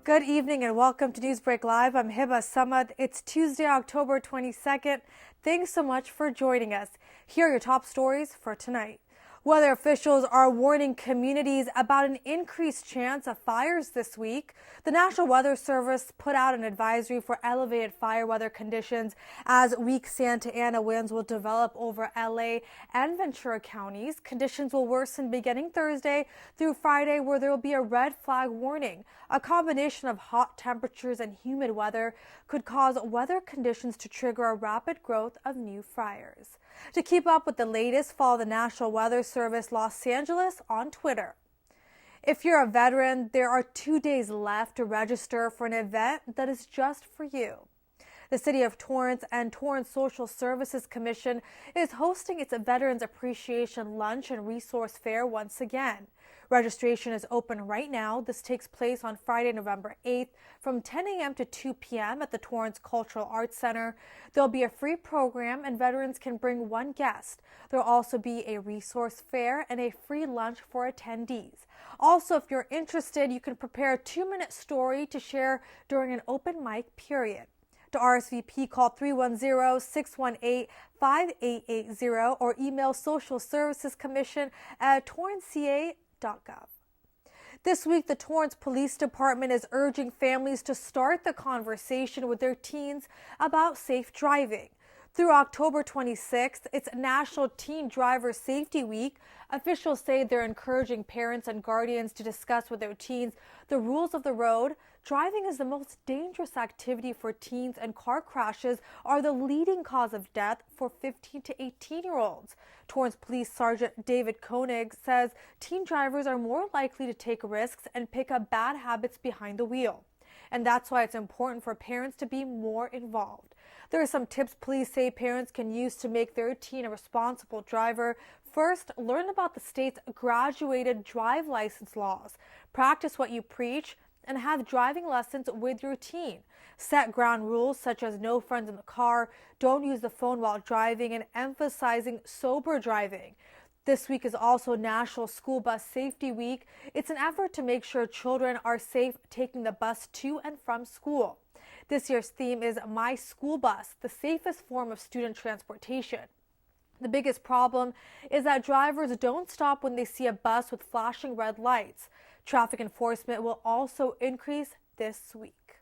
Good evening and welcome to NEWSBREAK Live. I'm Hibah Samad. It's Tuesday, October 22nd. Thanks so much for joining us. Here are your top stories for tonight. Weather officials are warning communities about an increased chance of fires this week. The National Weather Service put out an advisory for elevated fire weather conditions as weak Santa Ana winds will develop over LA and Ventura counties. Conditions will worsen beginning Thursday through Friday, where there will be a red flag warning. A combination of hot temperatures and humid weather could cause weather conditions to trigger a rapid growth of new fires. To keep up with the latest, follow the National Weather Service Los Angeles on Twitter. If you're a veteran, there are 2 days left to register for an event that is just for you. The City of Torrance and Torrance Social Services Commission is hosting its Veterans Appreciation Lunch and Resource Fair once again. Registration is open right now. This takes place on Friday, November 8th from 10 a.m. to 2 p.m. at the Torrance Cultural Arts Center. There'll be a free program and veterans can bring one guest. There'll also be a resource fair and a free lunch for attendees. Also, if you're interested, you can prepare a 2-minute story to share during an open mic period. To RSVP, call 310-618-5880 or email Social Services Commission at torranceca.gov. This week, the Torrance Police Department is urging families to start the conversation with their teens about safe driving. Through October 26th, it's National Teen Driver Safety Week. Officials say they're encouraging parents and guardians to discuss with their teens the rules of the road. Driving is the most dangerous activity for teens, and car crashes are the leading cause of death for 15 to 18-year-olds. Torrance Police Sergeant David Koenig says teen drivers are more likely to take risks and pick up bad habits behind the wheel. And that's why it's important for parents to be more involved. There are some tips police say parents can use to make their teen a responsible driver. First, learn about the state's graduated drive license laws. Practice what you preach and have driving lessons with your teen. Set ground rules such as no friends in the car, don't use the phone while driving, and emphasizing sober driving. This week is also National School Bus Safety Week. It's an effort to make sure children are safe taking the bus to and from school. This year's theme is My School Bus, the safest form of student transportation. The biggest problem is that drivers don't stop when they see a bus with flashing red lights. Traffic enforcement will also increase this week.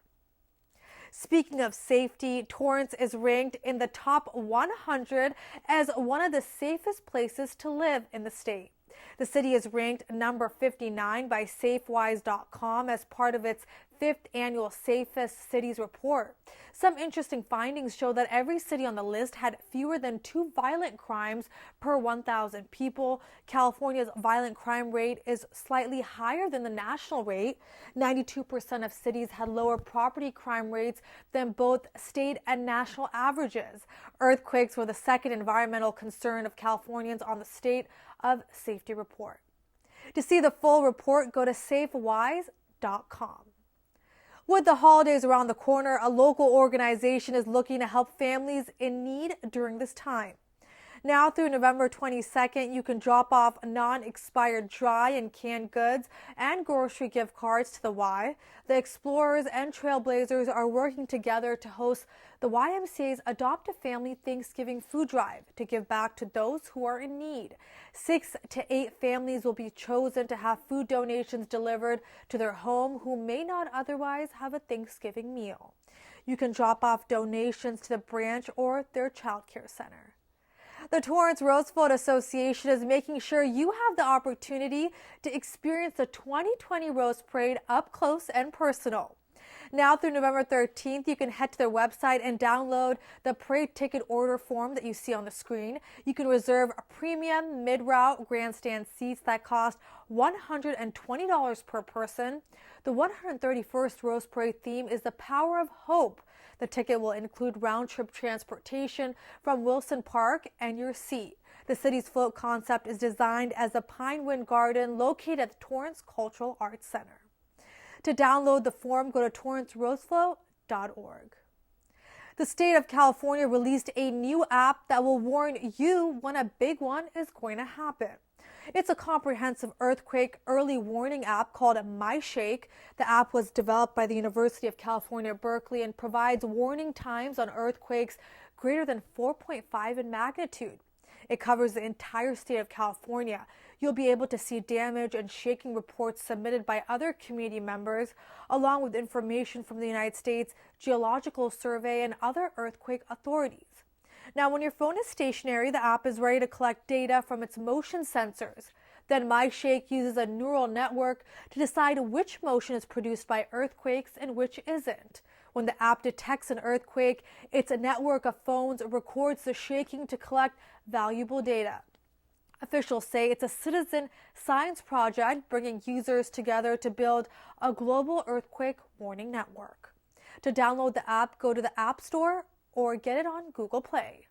Speaking of safety, Torrance is ranked in the top 100 as one of the safest places to live in the state. The city is ranked number 59 by SafeWise.com as part of its 5th annual Safest Cities report. Some interesting findings show that every city on the list had fewer than 2 violent crimes per 1,000 people. California's violent crime rate is slightly higher than the national rate. 92% of cities had lower property crime rates than both state and national averages. Earthquakes were the second environmental concern of Californians on the State of Safety report. To see the full report, go to SafeWise.com. With the holidays around the corner, a local organization is looking to help families in need during this time. Now through November 22nd, you can drop off non-expired dry and canned goods and grocery gift cards to the Y. The Explorers and Trailblazers are working together to host the YMCA's Adopt a Family Thanksgiving Food Drive to give back to those who are in need. 6 to 8 families will be chosen to have food donations delivered to their home who may not otherwise have a Thanksgiving meal. You can drop off donations to the branch or their child care center. The Torrance Roosevelt Association is making sure you have the opportunity to experience the 2020 Rose Parade up close and personal. Now through November 13th, you can head to their website and download the parade ticket order form that you see on the screen. You can reserve premium mid-route grandstand seats that cost $120 per person. The 131st Rose Parade theme is the Power of Hope. The ticket will include round-trip transportation from Wilson Park and your seat. The city's float concept is designed as a Pinewind Garden located at the Torrance Cultural Arts Center. To download the form, go to torrancerosefloat.org. The state of California released a new app that will warn you when a big one is going to happen. It's a comprehensive earthquake early warning app called MyShake. The app was developed by the University of California, Berkeley, and provides warning times on earthquakes greater than 4.5 in magnitude. It covers the entire state of California. You'll be able to see damage and shaking reports submitted by other community members, along with information from the United States Geological Survey and other earthquake authorities. Now, when your phone is stationary, the app is ready to collect data from its motion sensors. Then MyShake uses a neural network to decide which motion is produced by earthquakes and which isn't. When the app detects an earthquake, its network of phones records the shaking to collect valuable data. Officials say it's a citizen science project bringing users together to build a global earthquake warning network. To download the app, go to the App Store or get it on Google Play.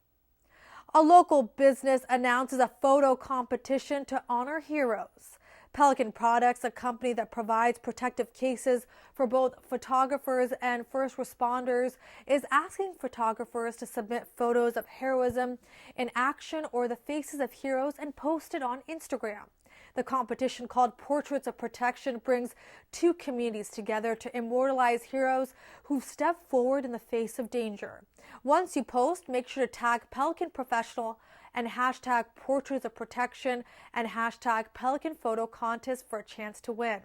A local business announces a photo competition to honor heroes. Pelican Products, a company that provides protective cases for both photographers and first responders, is asking photographers to submit photos of heroism in action or the faces of heroes and post it on Instagram. The competition, called Portraits of Protection, brings two communities together to immortalize heroes who've stepped forward in the face of danger. Once you post, make sure to tag Pelican Professional and hashtag Portraits of Protection and hashtag Pelican Photo Contest for a chance to win.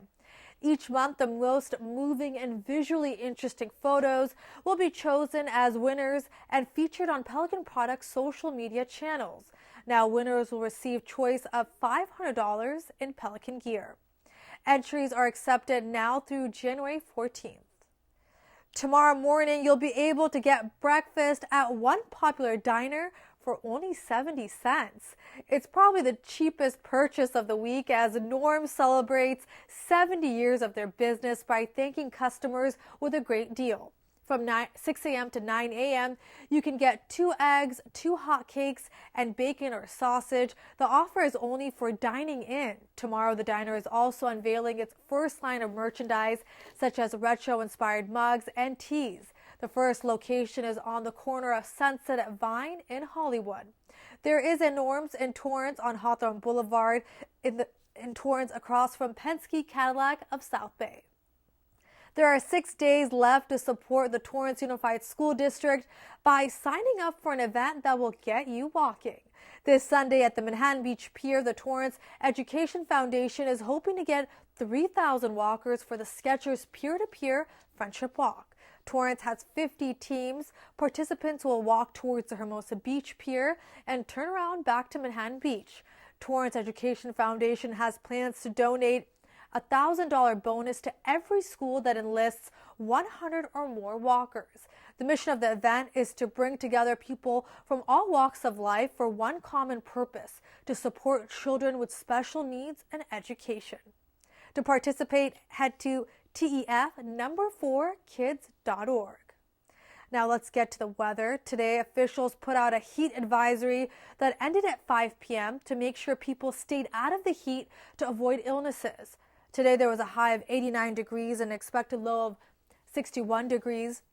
Each month, the most moving and visually interesting photos will be chosen as winners and featured on Pelican Products' social media channels. Now, winners will receive choice of $500 in Pelican gear. Entries are accepted now through January 14th. Tomorrow morning, you'll be able to get breakfast at one popular diner for only 70 cents. It's probably the cheapest purchase of the week, as Norm celebrates 70 years of their business by thanking customers with a great deal. From 6 a.m. to 9 a.m., you can get 2 eggs, 2 hot cakes, and bacon or sausage. The offer is only for dining in. Tomorrow, the diner is also unveiling its first line of merchandise, such as retro-inspired mugs and teas. The first location is on the corner of Sunset at Vine in Hollywood. There is a Norm's in Torrance on Hawthorne Boulevard in Torrance, across from Penske Cadillac of South Bay. There are 6 days left to support the Torrance Unified School District by signing up for an event that will get you walking. This Sunday at the Manhattan Beach Pier, the Torrance Education Foundation is hoping to get 3,000 walkers for the Skechers Peer-to-Peer Friendship Walk. Torrance has 50 teams. Participants will walk towards the Hermosa Beach Pier and turn around back to Manhattan Beach. Torrance Education Foundation has plans to donate a $1,000 bonus to every school that enlists 100 or more walkers. The mission of the event is to bring together people from all walks of life for one common purpose: to support children with special needs and education. To participate, head to TEF4kids.org. Now let's get to the weather. Today, officials put out a heat advisory that ended at 5 p.m. to make sure people stayed out of the heat to avoid illnesses. Today, there was a high of 89 degrees and an expected low of 61 degrees.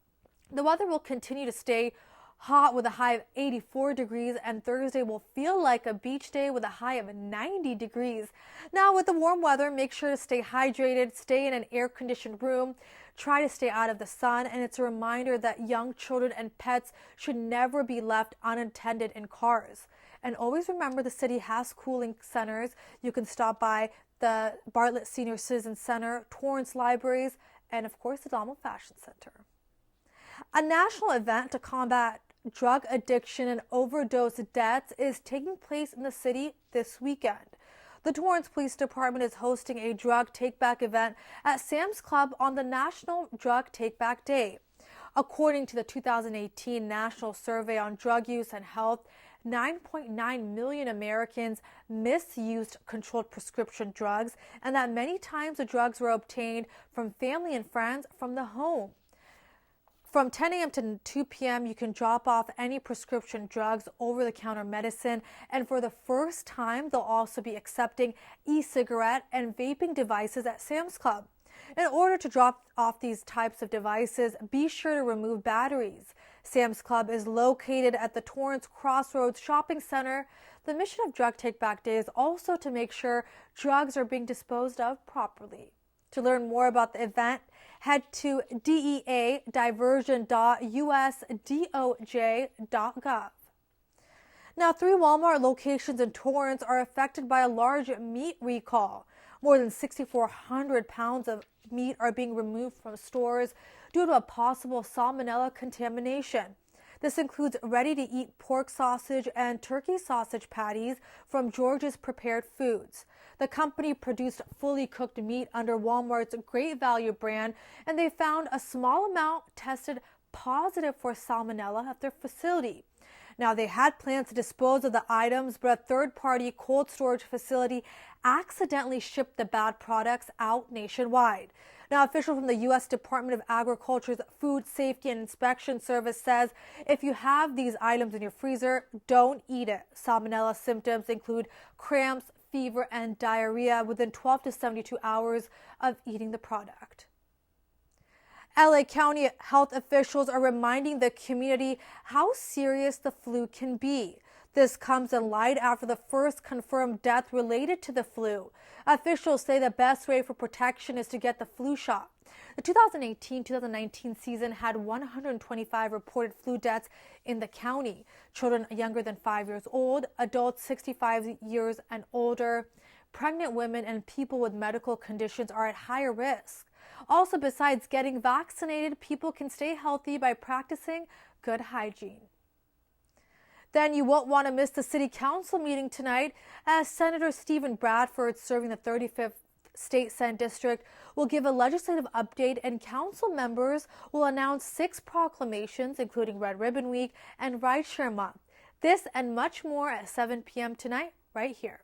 The weather will continue to stay hot with a high of 84 degrees, and Thursday will feel like a beach day with a high of 90 degrees. Now, with the warm weather, make sure to stay hydrated, stay in an air-conditioned room, try to stay out of the sun, and it's a reminder that young children and pets should never be left unattended in cars. And always remember, the city has cooling centers. You can stop by the Bartlett Senior Citizen Center, Torrance Libraries, and of course the Dalmo Fashion Center. A national event to combat drug addiction and overdose deaths is taking place in the city this weekend. The Torrance Police Department is hosting a drug take-back event at Sam's Club on the National Drug Take-Back Day. According to the 2018 National Survey on Drug Use and Health, 9.9 million Americans misused controlled prescription drugs, and that many times the drugs were obtained from family and friends from the home. From 10 a.m. to 2 p.m., you can drop off any prescription drugs, over-the-counter medicine, and for the first time, they'll also be accepting e-cigarette and vaping devices at Sam's Club. In order to drop off these types of devices, be sure to remove batteries. Sam's Club is located at the Torrance Crossroads Shopping Center. The mission of Drug Take Back Day is also to make sure drugs are being disposed of properly. To learn more about the event, head to deadiversion.usdoj.gov. Now, 3 Walmart locations in Torrance are affected by a large meat recall. More than 6,400 pounds of meat are being removed from stores due to a possible salmonella contamination. This includes ready-to-eat pork sausage and turkey sausage patties from George's Prepared Foods. The company produced fully cooked meat under Walmart's Great Value brand, and they found a small amount tested positive for salmonella at their facility. Now, they had plans to dispose of the items, but a third-party cold storage facility accidentally shipped the bad products out nationwide. Now, officials from the U.S. Department of Agriculture's Food Safety and Inspection Service says if you have these items in your freezer, don't eat it. Salmonella symptoms include cramps, fever, and diarrhea within 12 to 72 hours of eating the product. LA County health officials are reminding the community how serious the flu can be. This comes in light after the first confirmed death related to the flu. Officials say the best way for protection is to get the flu shot. The 2018-2019 season had 125 reported flu deaths in the county. Children younger than 5 years old, adults 65 years and older, pregnant women, and people with medical conditions are at higher risk. Also, besides getting vaccinated, people can stay healthy by practicing good hygiene. Then you won't want to miss the City Council meeting tonight, as Senator Stephen Bradford, serving the 35th State Senate District, will give a legislative update, and council members will announce 6 proclamations, including Red Ribbon Week and Rideshare Month. This and much more at 7 p.m. tonight, right here.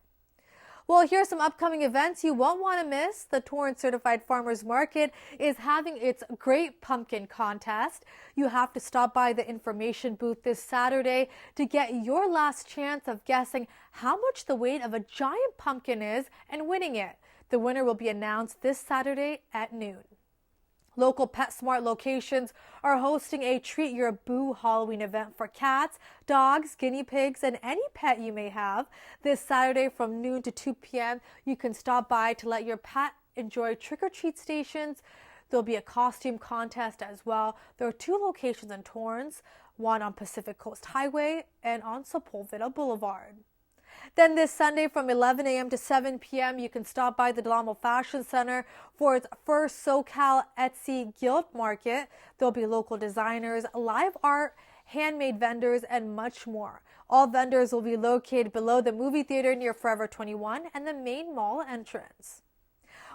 Well, here's some upcoming events you won't want to miss. The Torrance Certified Farmers Market is having its Great Pumpkin Contest. You have to stop by the information booth this Saturday to get your last chance of guessing how much the weight of a giant pumpkin is and winning it. The winner will be announced this Saturday at noon. Local PetSmart locations are hosting a Treat Your Boo Halloween event for cats, dogs, guinea pigs, and any pet you may have. This Saturday from noon to 2 p.m., you can stop by to let your pet enjoy trick-or-treat stations. There'll be a costume contest as well. There are 2 locations in Torrance, one on Pacific Coast Highway and on Sepulveda Boulevard. Then this Sunday from 11 a.m. to 7 p.m., you can stop by the Del Amo Fashion Center for its first SoCal Etsy Guild Market. There'll be local designers, live art, handmade vendors, and much more. All vendors will be located below the movie theater near Forever 21 and the main mall entrance.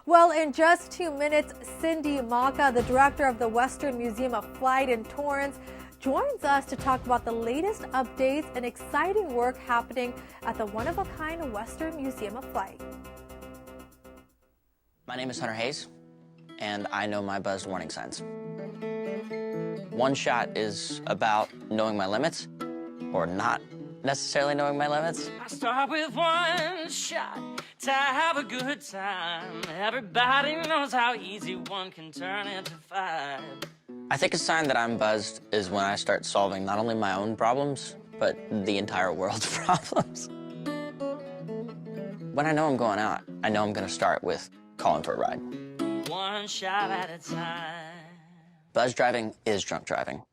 Well, in just 2 minutes, Cindy Macha, the director of the Western Museum of Flight in Torrance, joins us to talk about the latest updates and exciting work happening at the one-of-a-kind Western Museum of Flight. My name is Hunter Hayes, and I know my buzz warning signs. One shot is about knowing my limits, or not necessarily knowing my limits. I start with one shot to have a good time. Everybody knows how easy one can turn into 5. I think a sign that I'm buzzed is when I start solving not only my own problems, but the entire world's problems. When I know I'm going out, I know I'm going to start with calling for a ride. One shot at a time. Buzz driving is drunk driving.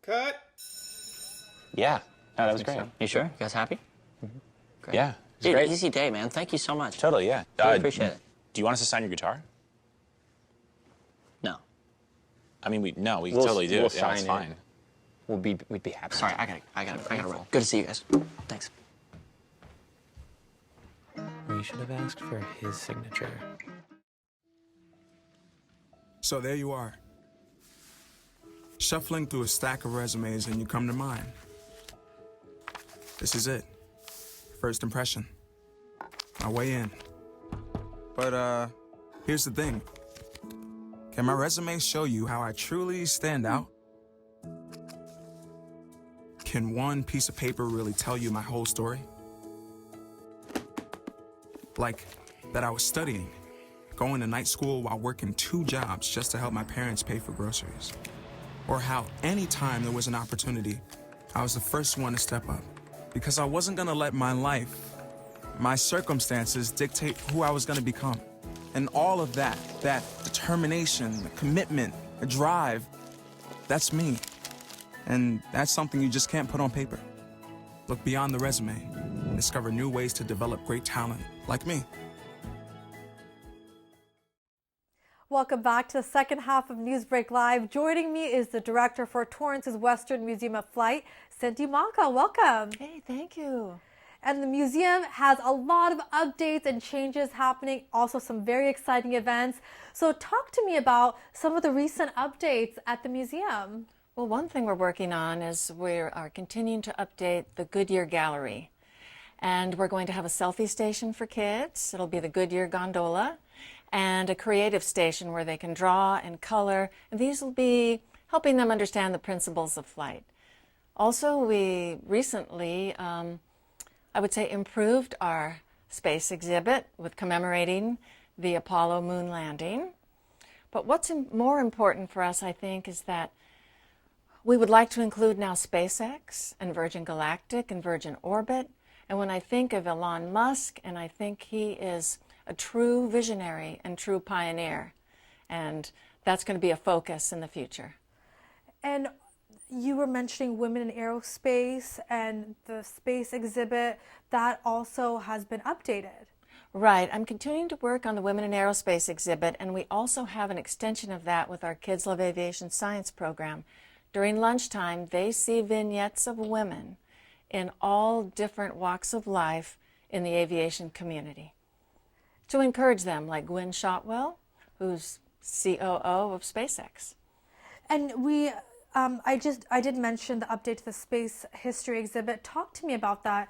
Cut. Yeah. No, that was great. So. You sure? You guys happy? Mm-hmm. Great. Yeah. Dude, great. Easy day, man. Thank you so much. Totally, yeah. Really appreciate it. Do you want us to sign your guitar? No. I mean, we totally do. We'll yeah, sign it's it. fine. We'd be happy. Sorry, I gotta roll. Good to see you guys. Thanks. We should have asked for his signature. So there you are, shuffling through a stack of resumes, and you come to mine. This is it. First impression. My way in. But here's the thing. Can my resume show you how I truly stand out? Can one piece of paper really tell you my whole story? Like that I was studying, going to night school while working 2 jobs just to help my parents pay for groceries. or how anytime there was an opportunity, I was the first one to step up. Because I wasn't gonna let my life, my circumstances dictate who I was gonna become. And all of that determination, the commitment, the drive, that's me. And that's something you just can't put on paper. Look beyond the resume and discover new ways to develop great talent like me. Welcome back to the second half of NewsBreak Live. Joining me is the director for Torrance's Western Museum of Flight, Cindy Macha. Welcome. Hey, thank you. And the museum has a lot of updates and changes happening, also some very exciting events. So talk to me about some of the recent updates at the museum. Well, one thing we're working on is we are continuing to update the Goodyear Gallery. And we're going to have a selfie station for kids. It'll be the Goodyear Gondola, and a creative station where they can draw and color. And these will be helping them understand the principles of flight. Also, we recently, I would say, improved our space exhibit with commemorating the Apollo moon landing. But what's more important for us, I think, is that we would like to include now SpaceX and Virgin Galactic and Virgin Orbit. And when I think of Elon Musk, and I think he is a true visionary and true pioneer, and that's going to be a focus in the future. And you were mentioning women in aerospace and the space exhibit that also has been updated. Right. I'm continuing to work on the Women in Aerospace exhibit, and we also have an extension of that with our Kids Love Aviation Science program. During lunchtime, they see vignettes of women in all different walks of life in the aviation community to encourage them, like Gwynne Shotwell, who's COO of SpaceX. And I did mention the update to the space history exhibit. Talk to me about that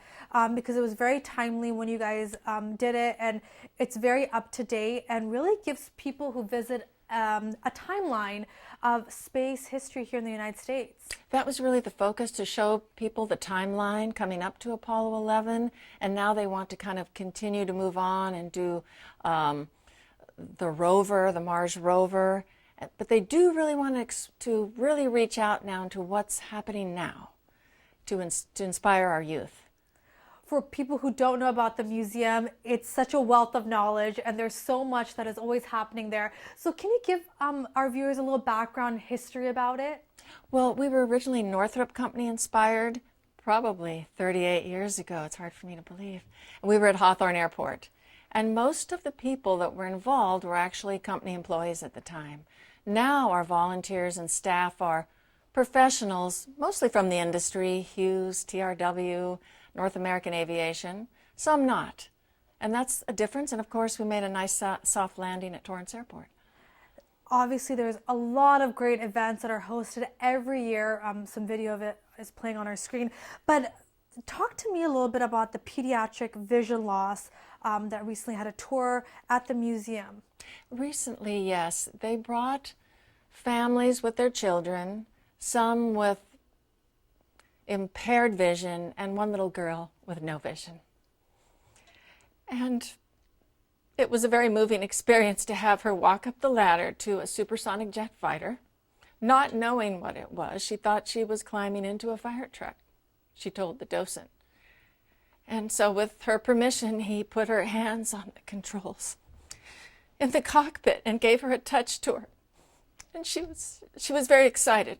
because it was very timely when you guys did it, and it's very up to date and really gives people who visit a timeline of space history here in the United States. That was really the focus, to show people the timeline coming up to Apollo 11, and now they want to kind of continue to move on and do the rover, the Mars rover. But they do really want to really reach out now into what's happening now to inspire our youth. For people who don't know about the museum, it's such a wealth of knowledge, and there's so much that is always happening there. So can you give our viewers a little background history about it? Well, we were originally Northrop Company inspired, probably 38 years ago. It's hard for me to believe. And we were at Hawthorne Airport. And most of the people that were involved were actually company employees at the time. Now our volunteers and staff are professionals, mostly from the industry, Hughes, TRW, North American Aviation, some not. And that's a difference. And of course, we made a nice soft landing at Torrance Airport. Obviously, there's a lot of great events that are hosted every year. Some video of it is playing on our screen. But talk to me a little bit about the pediatric vision loss that recently had a tour at the museum. Recently, yes. They brought families with their children, some with impaired vision, and one little girl with no vision. And it was a very moving experience to have her walk up the ladder to a supersonic jet fighter, not knowing what it was. She thought she was climbing into a fire truck, she told the docent. And so with her permission, he put her hands on the controls in the cockpit and gave her a touch tour. And she was very excited.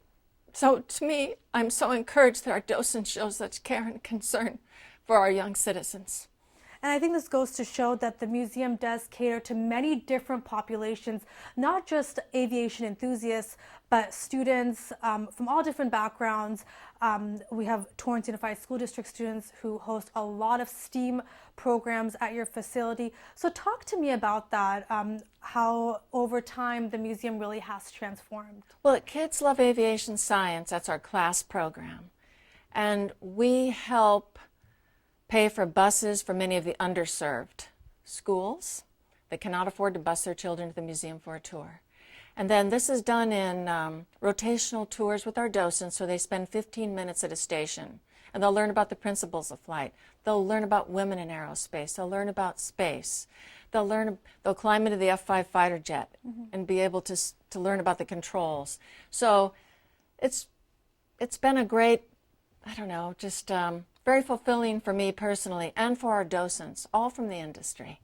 So to me, I'm so encouraged that our docents show such care and concern for our young citizens. And I think this goes to show that the museum does cater to many different populations, not just aviation enthusiasts, but students from all different backgrounds. We have Torrance Unified School District students who host a lot of STEAM programs at your facility. So talk to me about that, how over time the museum really has transformed. Well, at Kids Love Aviation Science, that's our class program. And we help pay for buses for many of the underserved schools that cannot afford to bus their children to the museum for a tour. And then this is done in rotational tours with our docents, so they spend 15 minutes at a station. And they'll learn about the principles of flight. They'll learn about women in aerospace. They'll learn about space. They'll climb into the F-5 fighter jet and be able to learn about the controls. So It's been a great, I don't know, just very fulfilling for me personally and for our docents, all from the industry.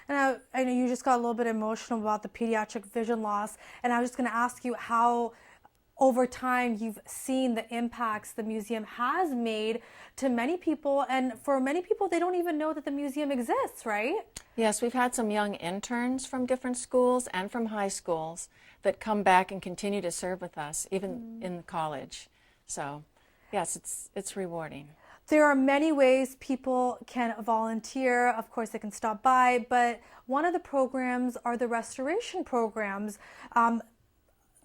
And I know you just got a little bit emotional about the pediatric vision loss, and I was just going to ask you how over time you've seen the impacts the museum has made to many people, and for many people they don't even know that the museum exists, right? Yes, we've had some young interns from different schools and from high schools that come back and continue to serve with us, even in college. So, yes, it's rewarding. There are many ways people can volunteer. Of course, they can stop by, but one of the programs are the restoration programs.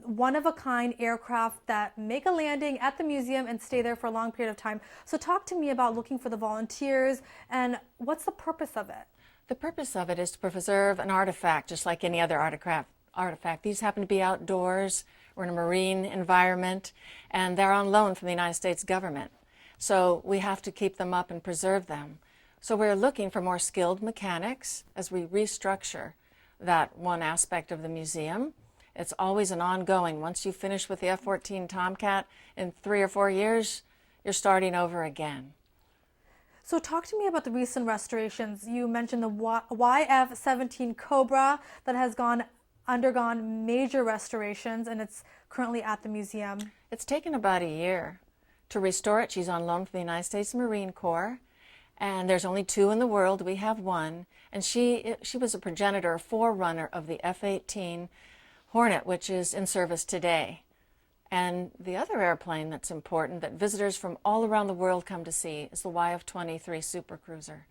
One-of-a-kind aircraft that make a landing at the museum and stay there for a long period of time. So talk to me about looking for the volunteers and what's the purpose of it? The purpose of it is to preserve an artifact, just like any other artifact. These happen to be outdoors or in a marine environment, and they're on loan from the United States government. So we have to keep them up and preserve them. So we're looking for more skilled mechanics as we restructure that one aspect of the museum. It's always an ongoing. Once you finish with the F-14 Tomcat, in 3 or 4 years, you're starting over again. So talk to me about the recent restorations. You mentioned the YF-17 Cobra that has undergone major restorations, and it's currently at the museum. It's taken about a year to restore it. She's on loan from the United States Marine Corps, and there's only 2 in the world. We have 1, and she was a progenitor, a forerunner of the F-18 Hornet, which is in service today. And the other airplane that's important that visitors from all around the world come to see is the YF-23 Super Cruiser.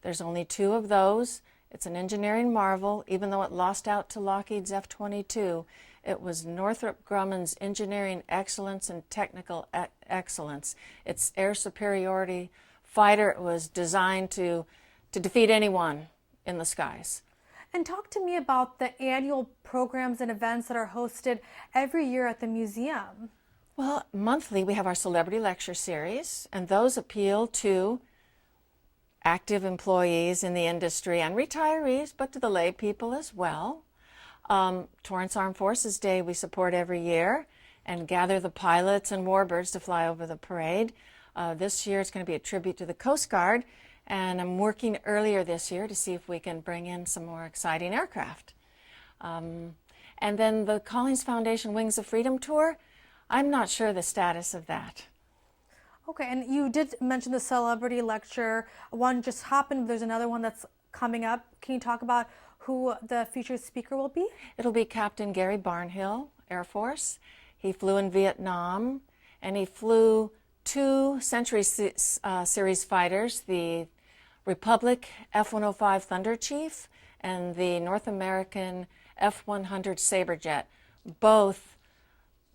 There's only 2 of those. It's an engineering marvel. Even though it lost out to Lockheed's F-22, it was Northrop Grumman's engineering excellence and technical excellence. Its air superiority fighter was designed to defeat anyone in the skies. And talk to me about the annual programs and events that are hosted every year at the museum. Well, monthly we have our celebrity lecture series, and those appeal to active employees in the industry and retirees, but to the lay people as well. Torrance Armed Forces Day we support every year and gather the pilots and warbirds to fly over the parade. This year it's going to be a tribute to the Coast Guard, and I'm working earlier this year to see if we can bring in some more exciting aircraft. And then the Collins Foundation Wings of Freedom Tour, I'm not sure the status of that. Okay, and you did mention the celebrity lecture. One just happened, there's another one that's coming up. Can you talk about who the featured speaker will be? It'll be Captain Gary Barnhill, Air Force. He flew in Vietnam, and he flew 2 Century Series fighters, the Republic F-105 Thunder Chief and the North American F-100 Saberjet, both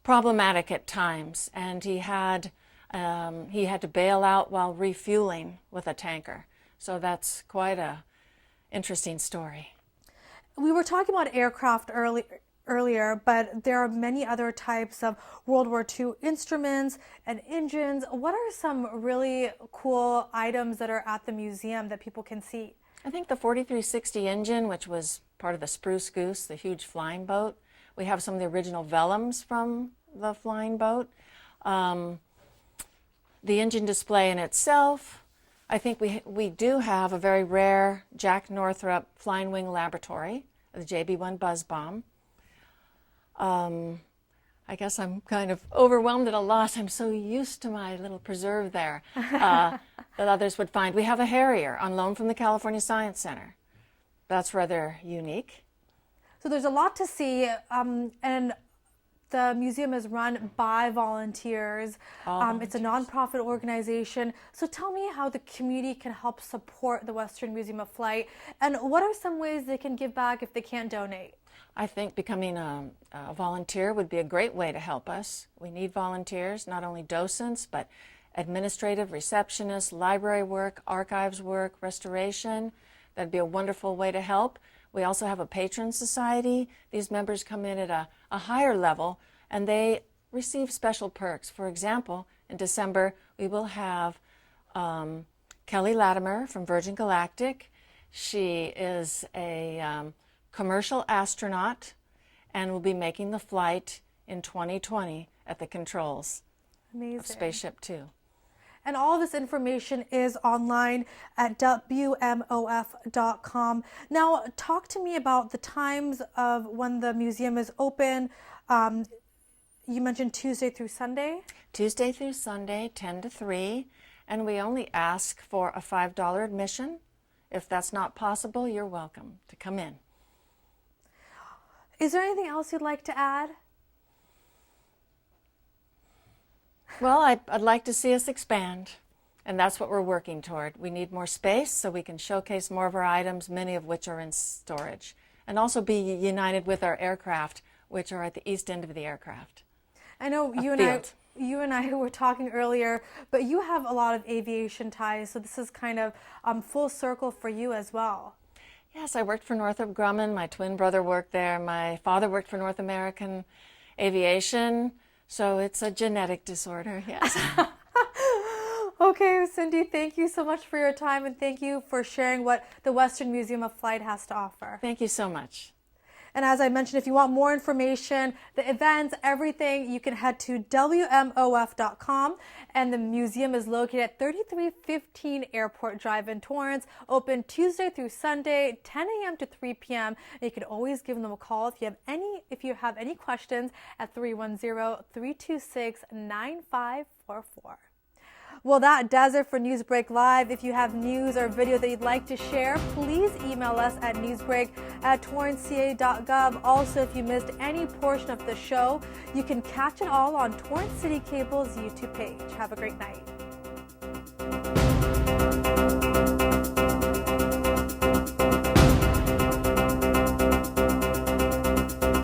problematic at times, and he had to bail out while refueling with a tanker. So that's quite a interesting story. We were talking about aircraft earlier, but there are many other types of World War II instruments and engines. What are some really cool items that are at the museum that people can see? I think the 4360 engine, which was part of the Spruce Goose, the huge flying boat. We have some of the original vellums from the flying boat. The engine display in itself. I think we do have a very rare Jack Northrop Flying Wing Laboratory, the JB-1 Buzz Bomb. I guess I'm kind of overwhelmed at a loss. I'm so used to my little preserve there that others would find. We have a Harrier on loan from the California Science Center. That's rather unique. So there's a lot to see, and the museum is run by volunteers. It's a nonprofit organization. So tell me how the community can help support the Western Museum of Flight, and what are some ways they can give back if they can't donate? I think becoming a volunteer would be a great way to help us. We need volunteers, not only docents, but administrative, receptionists, library work, archives work, restoration. That'd be a wonderful way to help. We also have a patron society. These members come in at a higher level, and they receive special perks. For example, in December, we will have Kelly Latimer from Virgin Galactic. She is a commercial astronaut and will be making the flight in 2020 at the controls Amazing. of Spaceship Two. And all this information is online at WMOF.com. Now, talk to me about the times of when the museum is open. You mentioned Tuesday through Sunday? Tuesday through Sunday, 10 to 3, and we only ask for a $5 admission. If that's not possible, you're welcome to come in. Is there anything else you'd like to add? Well, I'd like to see us expand, and that's what we're working toward. We need more space so we can showcase more of our items, many of which are in storage, and also be united with our aircraft, which are at the east end of the aircraft. I know you and I were talking earlier, but you have a lot of aviation ties, so this is kind of full circle for you as well. Yes, I worked for Northrop Grumman. My twin brother worked there. My father worked for North American Aviation. So it's a genetic disorder, yes. Okay, Cindy, thank you so much for your time, and thank you for sharing what the Western Museum of Flight has to offer. Thank you so much. And as I mentioned, if you want more information, the events, everything, you can head to WMOF.com. And the museum is located at 3315 Airport Drive in Torrance, open Tuesday through Sunday, 10 a.m. to 3 p.m. And you can always give them a call if you have any questions at 310-326-9544. Well, that does it for NewsBreak Live. If you have news or video that you'd like to share, please email us at newsbreak@torranceca.gov. Also, if you missed any portion of the show, you can catch it all on Torrance Citi Cable's YouTube page. Have a great night.